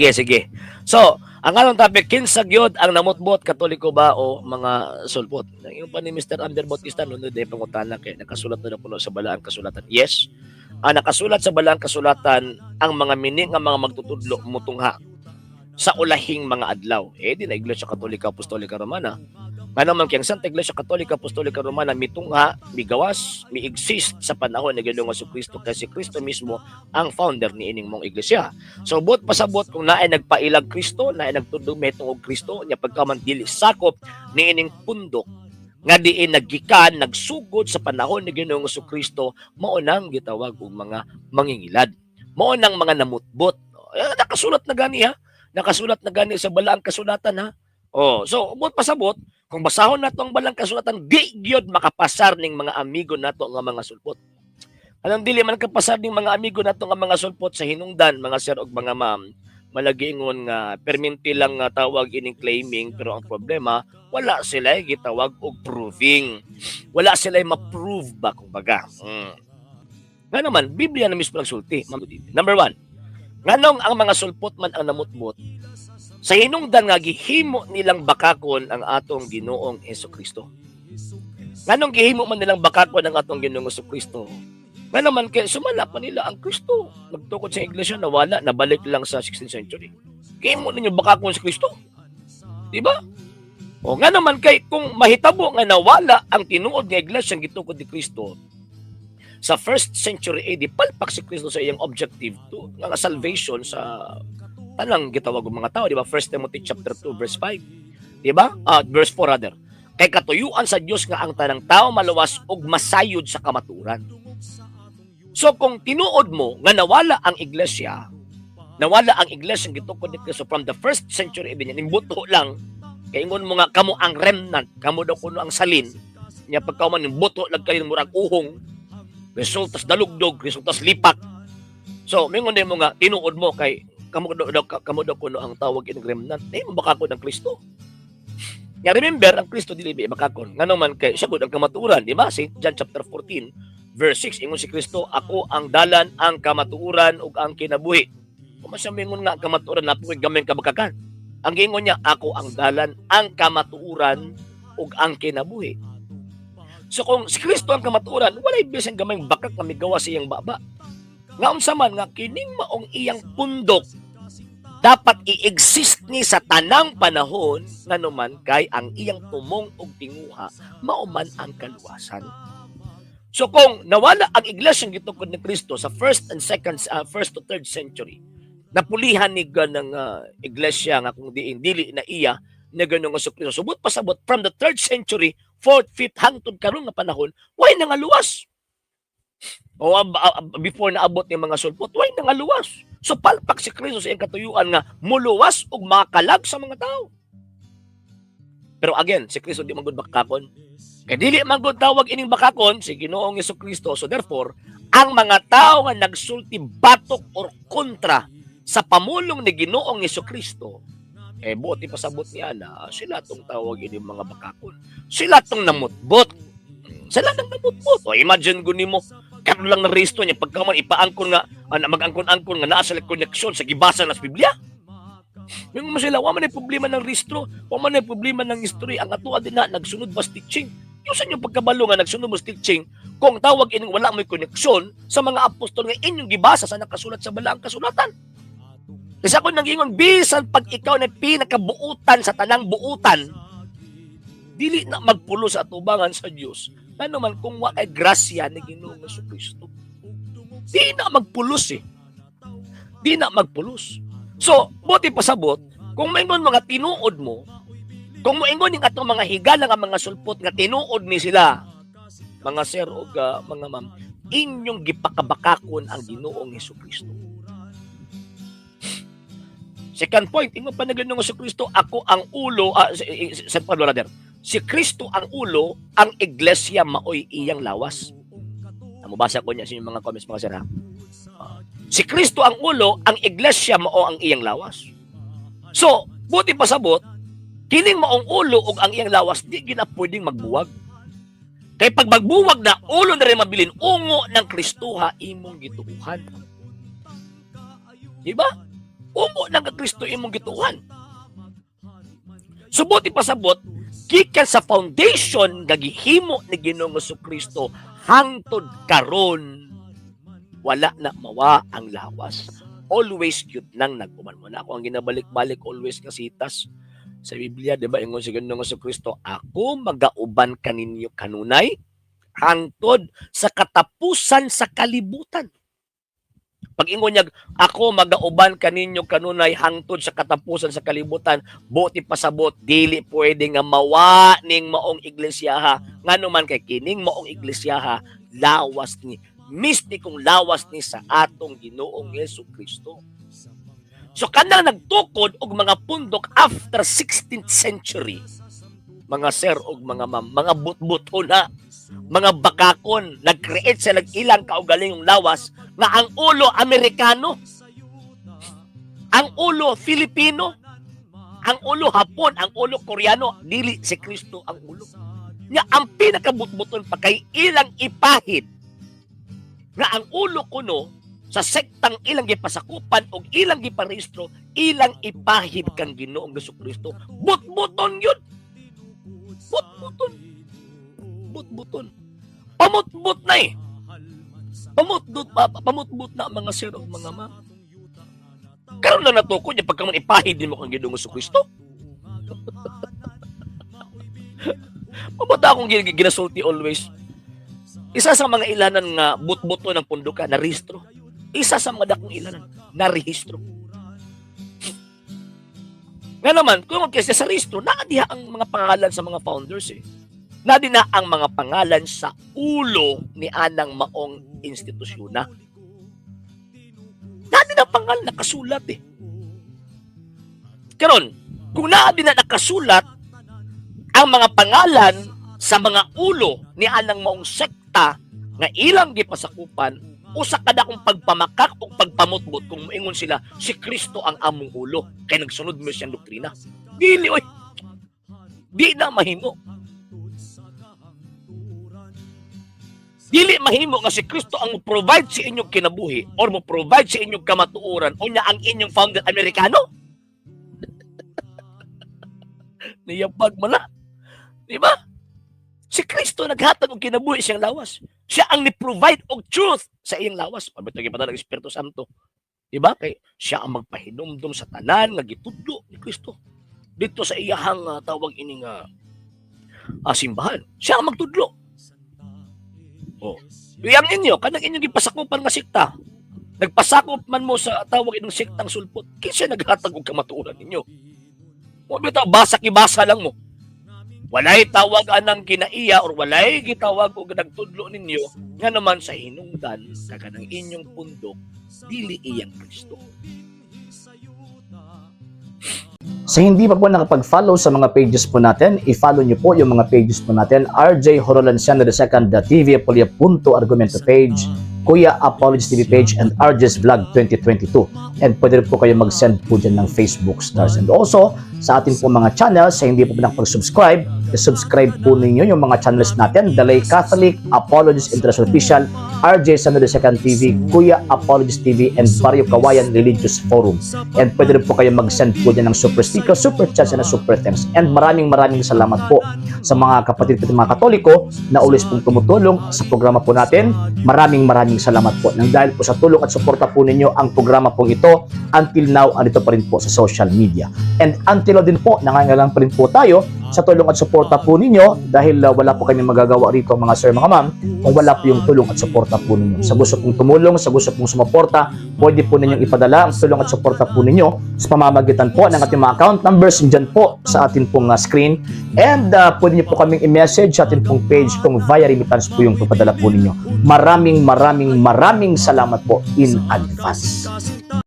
Sige, sige. So, ang anong topic, kinsa gyud ang namutbot, Katoliko ba o mga sulpot? Yung pa ni Mr. Ander Bautista, nunod na pangutana kay nakasulat na kuno sa Balaang Kasulatan. Yes, nakasulat sa Balaang Kasulatan ang mga mini nga mga magtutudlo mutungha sa ulahing mga adlaw. Di na Iglesia Katolika Apostolika Romana. Ano man kiyang Santa Iglesia Katolika Apostolika Romana mitungha, migawas, mi-exist sa panahon ni Ginoong Jesucristo kasi Kristo mismo ang founder ni ining mong iglesia. So bot pasabot kung naay nagpailag Kristo, naay nagtudlo metong og Kristo, nya pagkaman dili sakop ni ining pundok nga diin naggikan, nagsugod sa panahon ni Ginoong Jesucristo, mao nang gitawag og mga mangingilad. Mao nang mga namutbot. Nakasulat na gani ha. Nakasulat na gani sa Balaang Kasulatan ha. So bot pasabot kung basahon nato ang Balaang Kasulatan, di gyud makapasar ning mga amigo nato nga mga sulpot. Anong dili man kapasar ning mga amigo nato nga mga sulpot sa hinungdan, mga sir ug mga ma'am, malagiingon nga perminti lang nga tawag ining claiming, pero ang problema wala sila gitawag og proving. Wala sila ma-prove ba kumbaga. Nga naman, Biblia na mismo nagsulti. Number 1, nganong ang mga sulpot man ang namutbot sa hinungdan nga gihimo nilang bakakon ang atong Ginoong Hesukristo. Nganong gihimo man nilang bakakon ang atong Ginoong Hesukristo? Nga naman kay sumala pa nila ang Kristo. Nagtukod sa iglesia nawala, nabalik lang sa 16th century. Gihimo ninyo bakakon sa Kristo. Di ba? O nga naman kay kung mahitabo nga nawala ang tinuod nga iglesia ang gitukod ni Kristo sa 1st century AD, palpak si Kristo sa iyang objective to nga salvation sa tanang gitawag ng mga tao, di ba? 1 Timothy chapter 2 verse 5. Di ba? Verse 4 rather. Kay katuyuan sa Dios nga ang tanang tao maluwas og masayod sa kamaturan. So kung tinuod mo nga nawala ang iglesia ang gitukod ni Kristo from the 1st century din yan, imbuto lang kay ingon mo nga kamo ang remnant, kamo daw kuno ang salin. Nya pagkauman imbuto lang kayo murag uhong, resultas dalugdog, resultas lipak. So mingon din mo nga tinuod mo kay kamo daw kuno ang tawag ining remnant. Mo bakakon ng Kristo. Ya remember ang Kristo dili bakakon. Ngano man kay siya gud ang kamatuoran, di ba? St. John chapter 14 verse 6 ingon si Kristo, ako ang dalan, ang kamatuoran ug ang kinabuhi. Kung siya mingon nga kamatuoran napoy gamay kabakakan. Ang giingon niya, ako ang dalan, ang kamatuoran ug ang kinabuhi. So kung si Kristo ang kamatuoran, walay bisan gamay bakak nga migawa sa iyang baba. Nga unsa man nga kining maong iyang pundok dapat i-exist ni sa tanang panahon nanuman kay ang iyang tumong og tinguha mao man ang kaluwasan. So kung nawala ang iglesia ng gitukod ni Kristo sa 1st and 1st to 3rd century, napulihan ni ganang iglesia nga kung dili na iya na ganung nga Kristo. Subot pasabot from the 3rd century, 4th, 5th hangtod karon nga panahon, way na nga luwas. O before naabot ng mga sulpot, way nang aluwas. So palpak si Kristo sa iyang katuyuan nga muluwas ug makalag sa mga tao. Pero again, si Kristo di magud bakakon. Kay dili magud tawag ining bakakon si Ginoong Jesucristo. So therefore, ang mga tao nga nagsulti batok or kontra sa pamulong ni Ginoong Jesucristo, buti pasabot niya na sila tong tawag ining mga bakakon. Sila tong namutbot. Sila nang namutbot. O imagine ko nimo karon lang na resto niya pagkaman ipaangkon nga mag-angkon-angkon nga naa sila koneksyon sa gibasa nas Biblia. Yung sila wa man ay problema ng restro, wa man ay problema ng history, ang atoa din na nagsunod bas teaching. Yung sa inyong pagkabalo nga nagsunod bas teaching, kung tawag ining wala may koneksyon sa mga apostol nga inyong gibasa sa nakasulat sa Balaang Kasulatan. Kasi ako nag-ingon, bisan pag ikaw na pinakabuutan sa tanang buutan, dili na magpulo sa atubangan sa Dios. Ano man kung wa kay grasya ni Ginoong Jesucristo. Di na magpulos eh. Di na magpulos. So, buti pasabot, kung maingon mga tinuod mo, kung maingon yung atong mga higala nga mga sulpot nga tinuod ni sila, mga sir o mga ma'am, inyong gipakabakakon ang Ginoong Jesucristo. Second point, ingon pa na Ginoong Jesucristo, ako ang ulo, San Pablo rather, si Kristo ang ulo, ang iglesia maoy iyang lawas. Mabasa ko niya sa mga comments mga sir ha. Si Kristo ang ulo, ang iglesia mao ang iyang lawas. So, buti pasabot, kining maong ulo ug ang iyang lawas di gina pwedeng magbuwag. Kay pag magbuwag na ulo na rin mabilin, ungo ng Kristo ha imong gituuhan. Di ba? Umo na nga Kristo imong gituan. Subot ipasabot, gikan sa foundation nga gihimo ni Ginoong Jesucristo hangtod karon wala na mawa ang lawas. Always yun nang nag-uman mo na. Ako ang ginabalik-balik always kasitas sa Biblia, di ba? Ingon si Ginoong Jesucristo, ako magauban kaninyo kanunay hangtod sa katapusan sa kalibutan. Pag ingon niya, ako magauban kaninyo kanunay hangtod sa katapusan sa kalibutan, buti pasabot, dili pwede nga mawa ning maong iglesyaha. Nga naman kay kining maong iglesyaha, lawas ni mistikong lawas ni sa atong Ginoong Jesucristo. So kanang nagtukod og mga pundok after 16th century, mga sir og mga ma'am, mga butbuto na, mga bakakon, nag-create sila ilang kaugalingong lawas nga ang ulo Amerikano, ang ulo Filipino, ang ulo Hapon, ang ulo Koreano, dili si Kristo ang ulo. Nya ang pinakabutbuton pa kay ilang ipahid nga ang ulo kuno sa sektang ilang gipasakupan o ilang giparehistro, ilang ipahid kang Ginoong Jesucristo. Butbuton yun. Butbuton. Butbuton. Pamutbut na eh. Pamutbut na mga sir o mga ma'am. Karon na natukod niya pagka man ipahid din mo kang Ginoong Jesucristo. Pabata akong ginasulti always. Isa sa mga ilanan nga butbuto ng punduka na rehistro. Isa sa mga dakong ilanan na rehistro. Nga naman, kung kasi sa rehistro, naadiha ang mga pangalan sa mga founders eh. Nadi na ang mga pangalan sa ulo ni anang maong institusyon na. Nadi na pangalan nakasulat eh. Karon, kung nadi na nakasulat ang mga pangalan sa mga ulo ni anang maong sekta nga ilang gipasakupan, usa kada kong pagpamakak o pagpamutbot kung moingon sila si Kristo ang among ulo kay nagsunod mo siyang doktrina. Dili oy. Di na mahimo. Dili mahimo nga si Kristo ang mo-provide sa inyong kinabuhi or mo-provide sa inyong kamatuoran o niya ang inyong founder Amerikano. Niyapag mo na. Di ba? Si Kristo naghatag og kinabuhi siyang lawas. Siya ang ni-provide og truth sa iyang lawas. Pabito gyud ng Espiritu Santo. Di ba? Kay siya ang magpahinumdum sa tanan nga gitudlo ni Kristo. Dito sa iyahang tawag ini nga simbahan. Siya ang magtudlo. Oh. Iyang ninyo, kanang inyong gipasakupan nga sikta. Nagpasakop man mo sa tawag inyong siktang sulpot. Kinsa naghatag og kamatuoran ninyo? Mo bitaw basa-kibasa lang mo. Walay tawag anang kinaiya or walay gitawag og nagtudlo ninyo nga naman sa hinungdan sa kanang inyong pundok dili iyang Kristo. Sa hindi pa po nakapag-follow sa mga pages po natin, i-follow niyo po yung mga pages po natin, RJ Horolanciano II, TV Apolia Punto Argumento page, Kuya Apologies TV page, and RJ's Vlog 2022. And pwede rin po kayo mag-send po dyan ng Facebook stars. And also, sa ating po mga channels, sa hindi po nakapag-subscribe, subscribe po ninyo yung mga channels natin, The Lay Catholic, Apologies International Official, RJ Sano II TV, Kuya Apologies TV, and Barrio Kawayan Religious Forum. And pwede rin po kayo mag-send po dyan ng super sticker, super chats, and super thanks. And maraming salamat po sa mga kapatid at mga Katoliko na always pong tumutulong sa programa po natin. Maraming salamat po. Nang dahil po sa tulong at suporta po ninyo, ang programa pong ito, until now, andito pa rin po sa social media. And until now din po, nangangailangan pa rin po tayo sa tulong at suporta po ninyo dahil wala po kami magagawa rito mga sir, mga ma'am, kung wala po yung tulong at suporta po ninyo. Sa gusto pong tumulong, sa gusto pong sumuporta, pwede po ninyong ipadala ang tulong at suporta po ninyo sa pamamagitan po ng ating mga account numbers dyan po sa ating pong screen. And pwede niyo po kaming i-message sa ating pong page kung via remittance po yung papadala po ninyo. Maraming salamat po in advance.